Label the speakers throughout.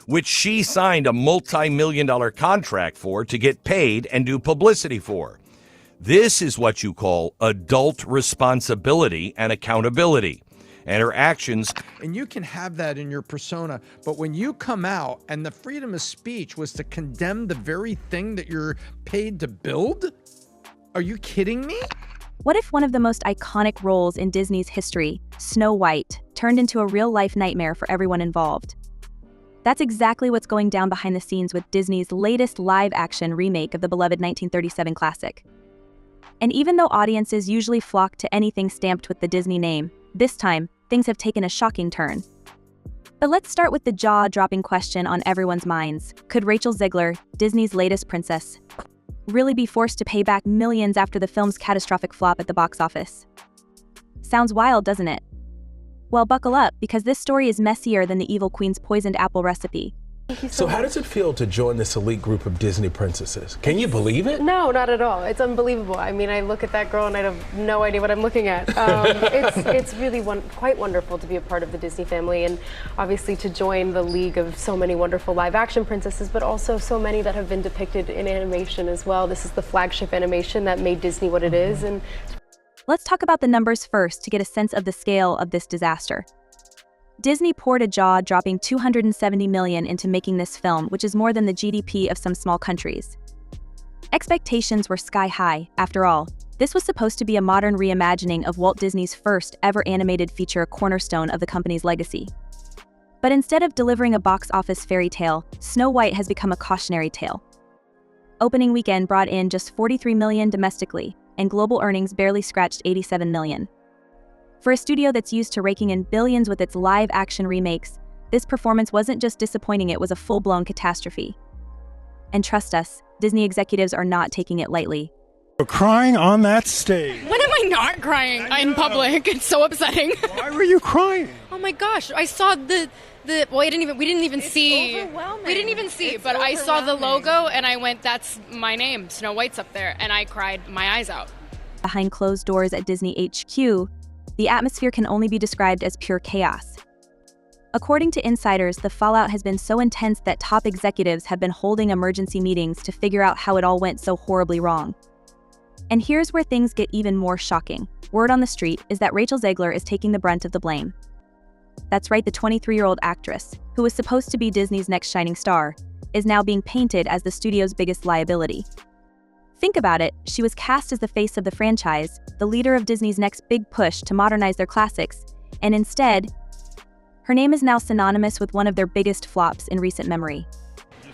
Speaker 1: which she signed a multi-million-dollar contract for to get paid and do publicity for. This is what you call adult responsibility and accountability. And her actions.
Speaker 2: And you can have that in your persona, but when you come out and the freedom of speech was to condemn the very thing that you're paid to build? Are you kidding me?
Speaker 3: What if one of the most iconic roles in Disney's history, Snow White, turned into a real-life nightmare for everyone involved? That's exactly what's going down behind the scenes with Disney's latest live-action remake of the beloved 1937 classic. And even though audiences usually flock to anything stamped with the Disney name, this time, things have taken a shocking turn. But let's start with the jaw-dropping question on everyone's minds. Could Rachel Zegler, Disney's latest princess, really be forced to pay back millions after the film's catastrophic flop at the box office? Sounds wild, doesn't it? Well, buckle up, because this story is messier than the evil queen's poisoned apple recipe.
Speaker 4: So how does it feel to join this elite group of Disney princesses? Can you believe it?
Speaker 5: No, not at all. It's unbelievable. I mean, I look at that girl and I have no idea what I'm looking at. It's really quite wonderful to be a part of the Disney family, and obviously to join the league of so many wonderful live action princesses, but also so many that have been depicted in animation as well. This is the flagship animation that made Disney what it is. And
Speaker 3: let's talk about the numbers first to get a sense of the scale of this disaster. Disney poured a jaw-dropping $270 million into making this film, which is more than the GDP of some small countries. Expectations were sky-high, after all. This was supposed to be a modern reimagining of Walt Disney's first ever animated feature, cornerstone of the company's legacy. But instead of delivering a box office fairy tale, Snow White has become a cautionary tale. Opening weekend brought in just $43 million domestically, and global earnings barely scratched $87 million. For a studio that's used to raking in billions with its live-action remakes, this performance wasn't just disappointing, it was a full-blown catastrophe. And trust us, Disney executives are not taking it lightly.
Speaker 6: You're crying on that stage.
Speaker 7: When am I not crying in public? It's so upsetting.
Speaker 6: Why were you crying?
Speaker 7: Oh my gosh, I saw the well, we didn't even see, but I saw the logo and I went, that's my name, Snow White's up there, and I cried my eyes out.
Speaker 3: Behind closed doors at Disney HQ, the atmosphere can only be described as pure chaos. According to insiders, the fallout has been so intense that top executives have been holding emergency meetings to figure out how it all went so horribly wrong. And here's where things get even more shocking. Word on the street is that Rachel Zegler is taking the brunt of the blame. That's right, the 23-year-old actress, who was supposed to be Disney's next shining star, is now being painted as the studio's biggest liability. Think about it, she was cast as the face of the franchise, the leader of Disney's next big push to modernize their classics, and instead, her name is now synonymous with one of their biggest flops in recent memory.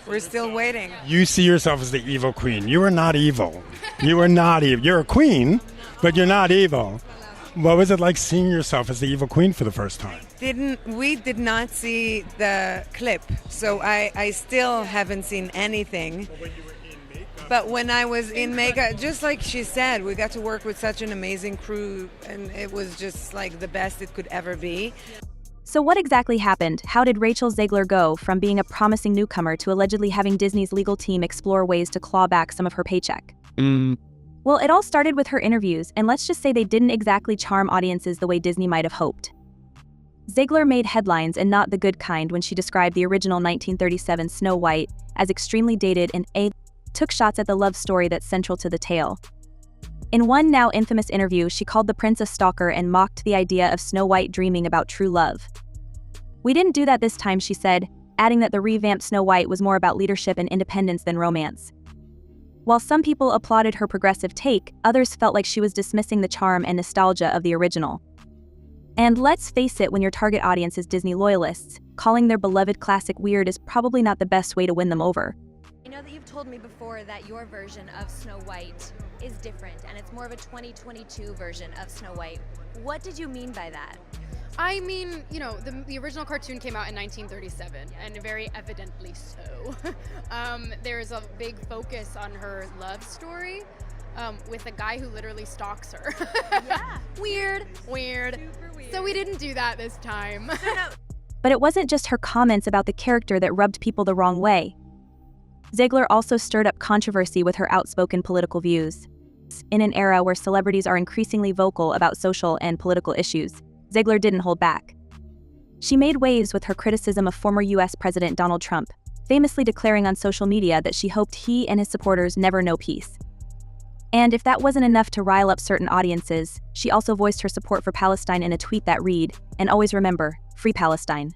Speaker 8: We're still waiting.
Speaker 6: You see yourself as the evil queen. You are not evil. You are not evil. You're a queen, but you're not evil. What was it like seeing yourself as the evil queen for the first time?
Speaker 8: We did not see the clip, so I still haven't seen anything. But when I was in makeup, just like she said, we got to work with such an amazing crew, and it was just like the best it could ever be.
Speaker 3: So what exactly happened? How did Rachel Zegler go from being a promising newcomer to allegedly having Disney's legal team explore ways to claw back some of her paycheck? Well, it all started with her interviews, and let's just say they didn't exactly charm audiences the way Disney might have hoped. Zegler made headlines, and not the good kind, when she described the original 1937 Snow White as extremely dated and took shots at the love story that's central to the tale. In one now infamous interview, she called the prince a stalker and mocked the idea of Snow White dreaming about true love. "We didn't do that this time," she said, adding that the revamped Snow White was more about leadership and independence than romance. While some people applauded her progressive take, others felt like she was dismissing the charm and nostalgia of the original. And let's face it, when your target audience is Disney loyalists, calling their beloved classic weird is probably not the best way to win them over.
Speaker 9: I know that you've told me before that your version of Snow White is different, and it's more of a 2022 version of Snow White. What did you mean by that?
Speaker 7: I mean, you know, the original cartoon came out in 1937, and very evidently so. There's a big focus on her love story with a guy who literally stalks her.
Speaker 9: Yeah.
Speaker 7: Weird.
Speaker 9: Super weird.
Speaker 7: So we didn't do that this time.
Speaker 3: But it wasn't just her comments about the character that rubbed people the wrong way. Zegler also stirred up controversy with her outspoken political views. In an era where celebrities are increasingly vocal about social and political issues, Zegler didn't hold back. She made waves with her criticism of former US President Donald Trump, famously declaring on social media that she hoped he and his supporters never know peace. And if that wasn't enough to rile up certain audiences, she also voiced her support for Palestine in a tweet that read, "And always remember, free Palestine."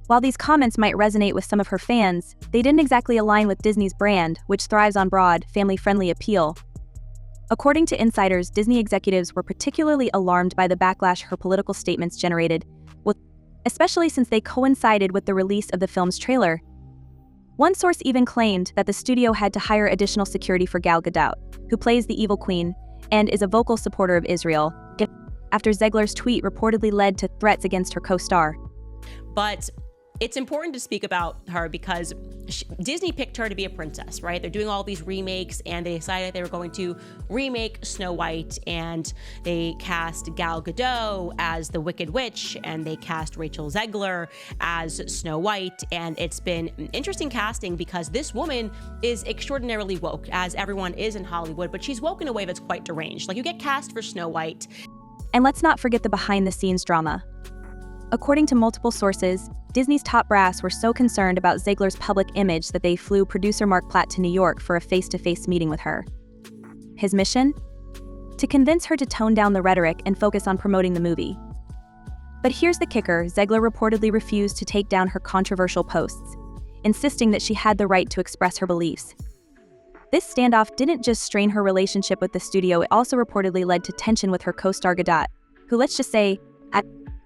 Speaker 3: While these comments might resonate with some of her fans, they didn't exactly align with Disney's brand, which thrives on broad, family-friendly appeal. According to insiders, Disney executives were particularly alarmed by the backlash her political statements generated, especially since they coincided with the release of the film's trailer. One source even claimed that the studio had to hire additional security for Gal Gadot, who plays the evil queen and is a vocal supporter of Israel, after Zegler's tweet reportedly led to threats against her co-star.
Speaker 10: But it's important to speak about her because Disney picked her to be a princess, right? They're doing all these remakes, and they decided they were going to remake Snow White, and they cast Gal Gadot as the Wicked Witch, and they cast Rachel Zegler as Snow White, and it's been an interesting casting because this woman is extraordinarily woke, as everyone is in Hollywood, but she's woke in a way that's quite deranged. Like, you get cast for Snow White.
Speaker 3: And let's not forget the behind-the-scenes drama. According to multiple sources, Disney's top brass were so concerned about Zegler's public image that they flew producer Mark Platt to New York for a face-to-face meeting with her. His mission? To convince her to tone down the rhetoric and focus on promoting the movie. But here's the kicker: Zegler reportedly refused to take down her controversial posts, insisting that she had the right to express her beliefs. This standoff didn't just strain her relationship with the studio, it also reportedly led to tension with her co-star Gadot, who, let's just say,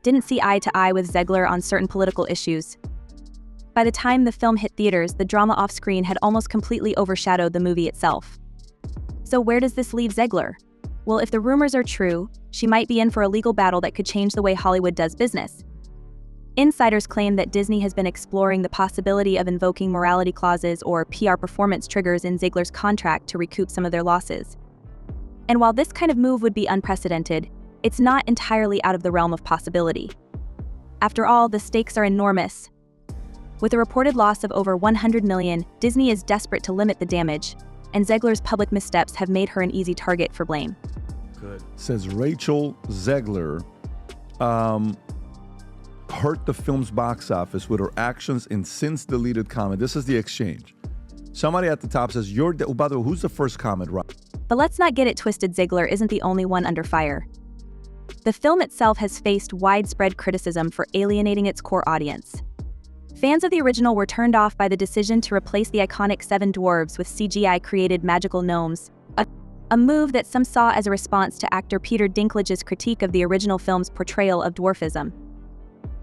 Speaker 3: didn't see eye to eye with Zegler on certain political issues. By the time the film hit theaters, the drama off-screen had almost completely overshadowed the movie itself. So where does this leave Zegler? Well, if the rumors are true, she might be in for a legal battle that could change the way Hollywood does business. Insiders claim that Disney has been exploring the possibility of invoking morality clauses or PR performance triggers in Zegler's contract to recoup some of their losses. And while this kind of move would be unprecedented, it's not entirely out of the realm of possibility. After all, the stakes are enormous. With a reported loss of over $100 million, Disney is desperate to limit the damage, and Zegler's public missteps have made her an easy target for blame.
Speaker 11: Good. Says Rachel Zegler hurt the film's box office with her actions in since-deleted comment. This is the exchange. Somebody at the top says, by the way, who's the first comment, right?
Speaker 3: But let's not get it twisted, Zegler isn't the only one under fire. The film itself has faced widespread criticism for alienating its core audience. Fans of the original were turned off by the decision to replace the iconic seven dwarves with CGI-created magical gnomes, a move that some saw as a response to actor Peter Dinklage's critique of the original film's portrayal of dwarfism.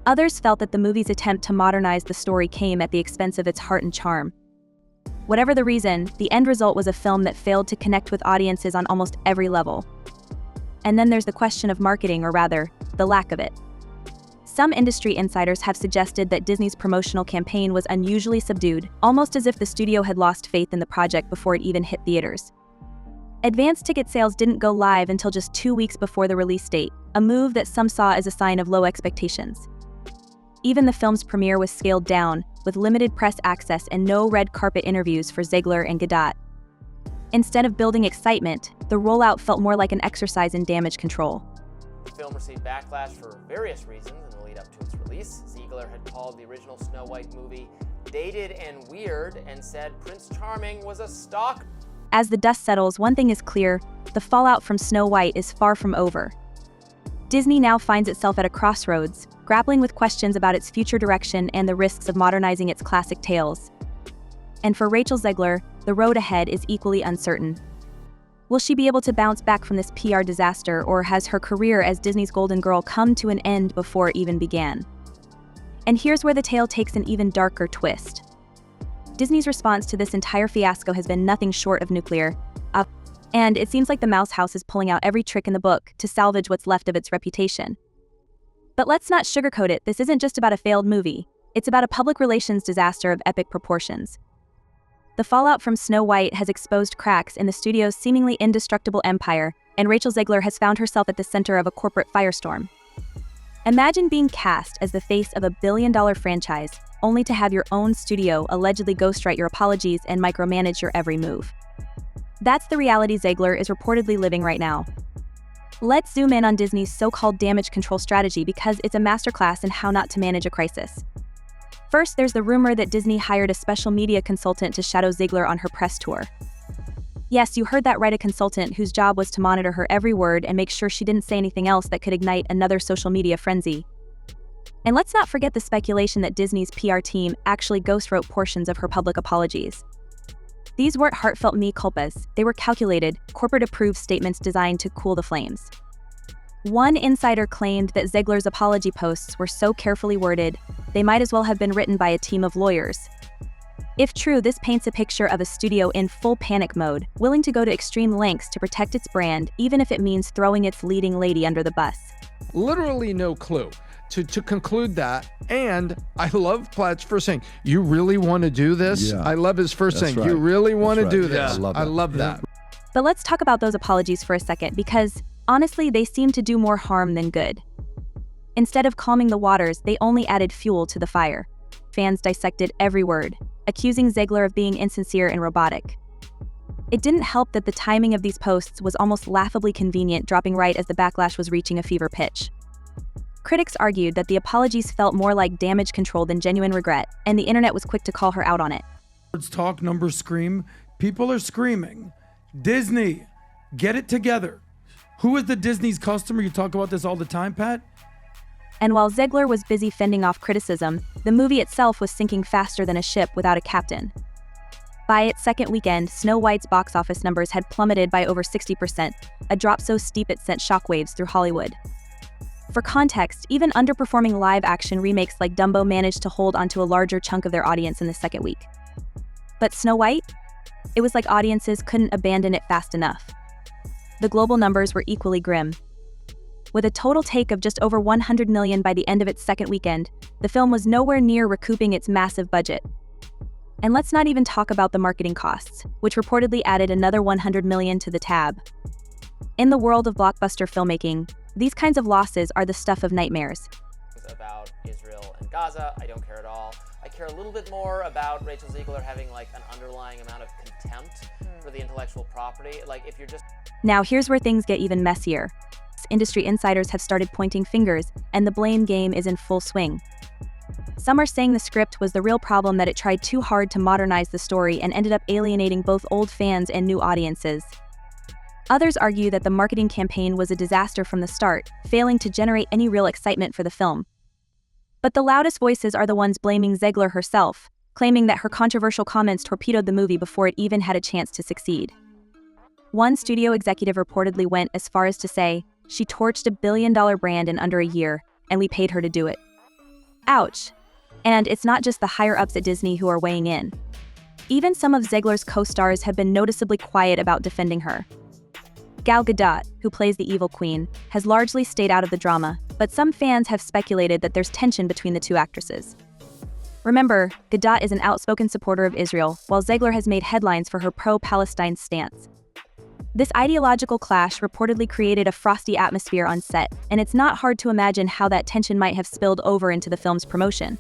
Speaker 3: Others felt that the movie's attempt to modernize the story came at the expense of its heart and charm. Whatever the reason, the end result was a film that failed to connect with audiences on almost every level. And then there's the question of marketing, or rather, the lack of it. Some industry insiders have suggested that Disney's promotional campaign was unusually subdued, almost as if the studio had lost faith in the project before it even hit theaters. Advanced ticket sales didn't go live until just 2 weeks before the release date, a move that some saw as a sign of low expectations. Even the film's premiere was scaled down, with limited press access and no red carpet interviews for Zegler and Gadot. Instead of building excitement, the rollout felt more like an exercise in damage control.
Speaker 12: The film received backlash for various reasons in the lead up to its release. Zegler had called the original Snow White movie dated and weird and said Prince Charming was a stock.
Speaker 3: As the dust settles, one thing is clear: the fallout from Snow White is far from over. Disney now finds itself at a crossroads, grappling with questions about its future direction and the risks of modernizing its classic tales. And for Rachel Zegler, the road ahead is equally uncertain. Will she be able to bounce back from this PR disaster, or has her career as Disney's Golden Girl come to an end before it even began? And here's where the tale takes an even darker twist. Disney's response to this entire fiasco has been nothing short of nuclear, and it seems like the Mouse House is pulling out every trick in the book to salvage what's left of its reputation. But let's not sugarcoat it, this isn't just about a failed movie, it's about a public relations disaster of epic proportions. The fallout from Snow White has exposed cracks in the studio's seemingly indestructible empire, and Rachel Zegler has found herself at the center of a corporate firestorm. Imagine being cast as the face of a billion-dollar franchise, only to have your own studio allegedly ghostwrite your apologies and micromanage your every move. That's the reality Zegler is reportedly living right now. Let's zoom in on Disney's so-called damage control strategy because it's a masterclass in how not to manage a crisis. First, there's the rumor that Disney hired a special media consultant to shadow Zegler on her press tour. Yes, you heard that right, a consultant whose job was to monitor her every word and make sure she didn't say anything else that could ignite another social media frenzy. And let's not forget the speculation that Disney's PR team actually ghostwrote portions of her public apologies. These weren't heartfelt mea culpas, they were calculated, corporate-approved statements designed to cool the flames. One insider claimed that Zegler's apology posts were so carefully worded, they might as well have been written by a team of lawyers. If true, this paints a picture of a studio in full panic mode, willing to go to extreme lengths to protect its brand, even if it means throwing its leading lady under the bus.
Speaker 2: Literally no clue. To conclude that, and I love Platt's first saying, "You really want to do this?"
Speaker 11: Yeah.
Speaker 2: I love his first
Speaker 11: That's
Speaker 2: saying,
Speaker 11: right.
Speaker 2: "You really want to
Speaker 11: That's
Speaker 2: do
Speaker 11: right.
Speaker 2: this?"
Speaker 11: Yeah,
Speaker 2: I love that.
Speaker 3: But let's talk about those apologies for a second, because honestly, they seem to do more harm than good. Instead of calming the waters, they only added fuel to the fire. Fans dissected every word, accusing Zegler of being insincere and robotic. It didn't help that the timing of these posts was almost laughably convenient, dropping right as the backlash was reaching a fever pitch. Critics argued that the apologies felt more like damage control than genuine regret, and the internet was quick to call her out on it.
Speaker 13: Words talk, numbers scream. People are screaming. Disney, get it together. Who is the Disney's customer? You talk about this all the time, Pat.
Speaker 3: And while Zegler was busy fending off criticism, the movie itself was sinking faster than a ship without a captain. By its second weekend, Snow White's box office numbers had plummeted by over 60%, a drop so steep it sent shockwaves through Hollywood. For context, even underperforming live-action remakes like Dumbo managed to hold onto a larger chunk of their audience in the second week. But Snow White? It was like audiences couldn't abandon it fast enough. The global numbers were equally grim. With a total take of just over $100 million by the end of its second weekend, the film was nowhere near recouping its massive budget. And let's not even talk about the marketing costs, which reportedly added another $100 million to the tab. In the world of blockbuster filmmaking, these kinds of losses are the stuff of nightmares.
Speaker 12: About Israel and Gaza, I don't care at all. I care a little bit more about Rachel Zegler having like an underlying amount of contempt for the intellectual property. Like if you're just...
Speaker 3: Now here's where things get even messier. Industry insiders have started pointing fingers, and the blame game is in full swing. Some are saying the script was the real problem, that it tried too hard to modernize the story and ended up alienating both old fans and new audiences. Others argue that the marketing campaign was a disaster from the start, failing to generate any real excitement for the film. But the loudest voices are the ones blaming Zegler herself, claiming that her controversial comments torpedoed the movie before it even had a chance to succeed. One studio executive reportedly went as far as to say, "She torched $1 billion brand in under a year, and we paid her to do it." Ouch. And it's not just the higher-ups at Disney who are weighing in. Even some of Zegler's co-stars have been noticeably quiet about defending her. Gal Gadot, who plays the evil queen, has largely stayed out of the drama, but some fans have speculated that there's tension between the two actresses. Remember, Gadot is an outspoken supporter of Israel, while Zegler has made headlines for her pro-Palestine stance. This ideological clash reportedly created a frosty atmosphere on set, and it's not hard to imagine how that tension might have spilled over into the film's promotion.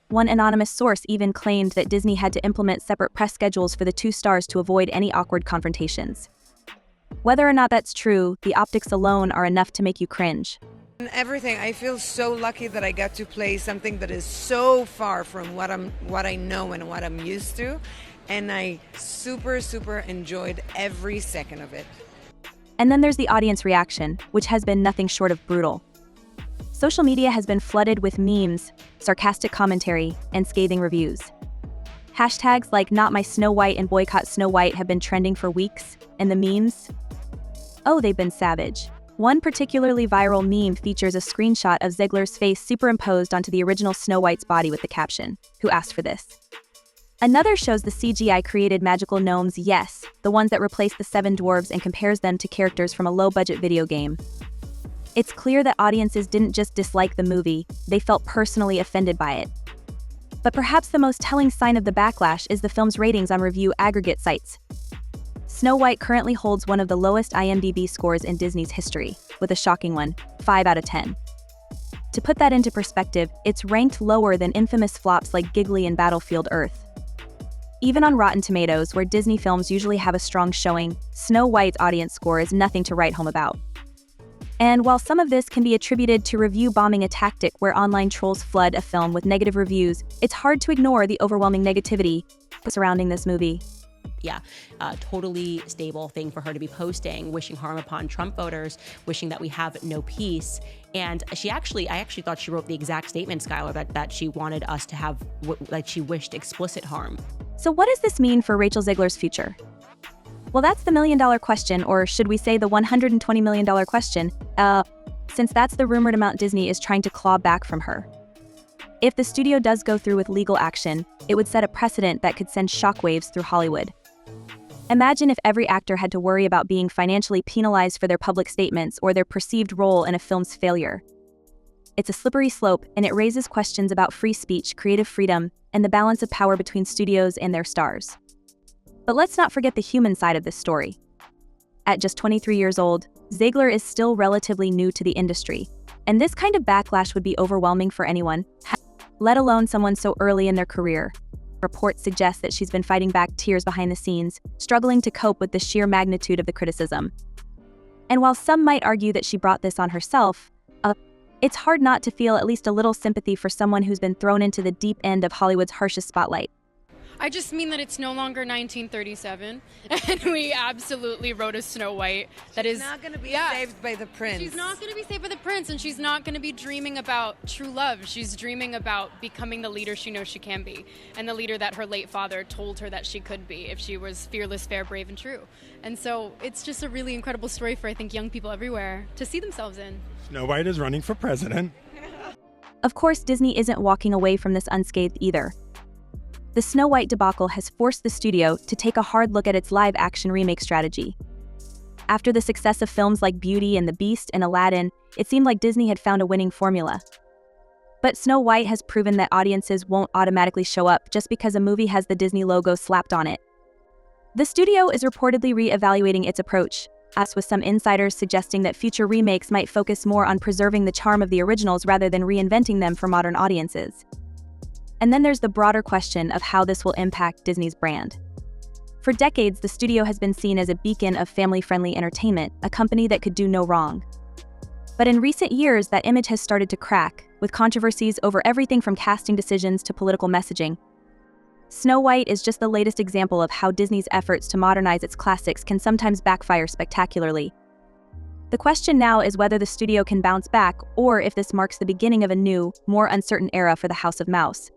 Speaker 3: One anonymous source even claimed that Disney had to implement separate press schedules for the two stars to avoid any awkward confrontations. Whether or not that's true, the optics alone are enough to make you cringe.
Speaker 8: And everything, I feel so lucky that I got to play something that is so far from what I know and what I'm used to, and I super enjoyed every second of it.
Speaker 3: And then there's the audience reaction, which has been nothing short of brutal. Social media has been flooded with memes, sarcastic commentary, and scathing reviews. Hashtags like "Not My Snow White" and "Boycott Snow White" have been trending for weeks, and the memes? Oh, they've been savage. One particularly viral meme features a screenshot of Zegler's face superimposed onto the original Snow White's body with the caption, "Who asked for this?" Another shows the CGI-created magical gnomes, yes, the ones that replace the 7 dwarves, and compares them to characters from a low-budget video game. It's clear that audiences didn't just dislike the movie, they felt personally offended by it. But perhaps the most telling sign of the backlash is the film's ratings on review aggregate sites. Snow White currently holds one of the lowest IMDb scores in Disney's history, with a shocking one, 5 out of 10. To put that into perspective, it's ranked lower than infamous flops like Giggly and Battlefield Earth. Even on Rotten Tomatoes, where Disney films usually have a strong showing, Snow White's audience score is nothing to write home about. And while some of this can be attributed to review bombing, a tactic where online trolls flood a film with negative reviews, it's hard to ignore the overwhelming negativity surrounding this movie.
Speaker 10: Yeah, totally stable thing for her to be posting, wishing harm upon Trump voters, wishing that we have no peace. And I actually thought she wrote the exact statement, Skylar, that she wanted us to have, that she wished explicit harm.
Speaker 3: So what does this mean for Rachel Zegler's future? Well, that's the million-dollar question, or should we say the $120 million question, since that's the rumored amount Disney is trying to claw back from her. If the studio does go through with legal action, it would set a precedent that could send shockwaves through Hollywood. Imagine if every actor had to worry about being financially penalized for their public statements or their perceived role in a film's failure. It's a slippery slope, and it raises questions about free speech, creative freedom, and the balance of power between studios and their stars. But let's not forget the human side of this story. At just 23 years old, Zegler is still relatively new to the industry, and this kind of backlash would be overwhelming for anyone, let alone someone so early in their career. Reports suggest that she's been fighting back tears behind the scenes, struggling to cope with the sheer magnitude of the criticism. And while some might argue that she brought this on herself, it's hard not to feel at least a little sympathy for someone who's been thrown into the deep end of Hollywood's harshest spotlight.
Speaker 7: I just mean that it's no longer 1937, and we absolutely wrote a Snow White that is
Speaker 8: not going to be saved by the prince.
Speaker 7: She's not going to be saved by the prince, and she's not going to be dreaming about true love. She's dreaming about becoming the leader she knows she can be, and the leader that her late father told her that she could be if she was fearless, fair, brave, and true. And so it's just a really incredible story for, I think, young people everywhere to see themselves in.
Speaker 6: Snow White is running for president.
Speaker 3: Of course, Disney isn't walking away from this unscathed either. The Snow White debacle has forced the studio to take a hard look at its live-action remake strategy. After the success of films like Beauty and the Beast and Aladdin, it seemed like Disney had found a winning formula. But Snow White has proven that audiences won't automatically show up just because a movie has the Disney logo slapped on it. The studio is reportedly re-evaluating its approach, as with some insiders suggesting that future remakes might focus more on preserving the charm of the originals rather than reinventing them for modern audiences. And then there's the broader question of how this will impact Disney's brand. For decades, the studio has been seen as a beacon of family-friendly entertainment, a company that could do no wrong. But in recent years, that image has started to crack, with controversies over everything from casting decisions to political messaging. Snow White is just the latest example of how Disney's efforts to modernize its classics can sometimes backfire spectacularly. The question now is whether the studio can bounce back, or if this marks the beginning of a new, more uncertain era for the House of Mouse.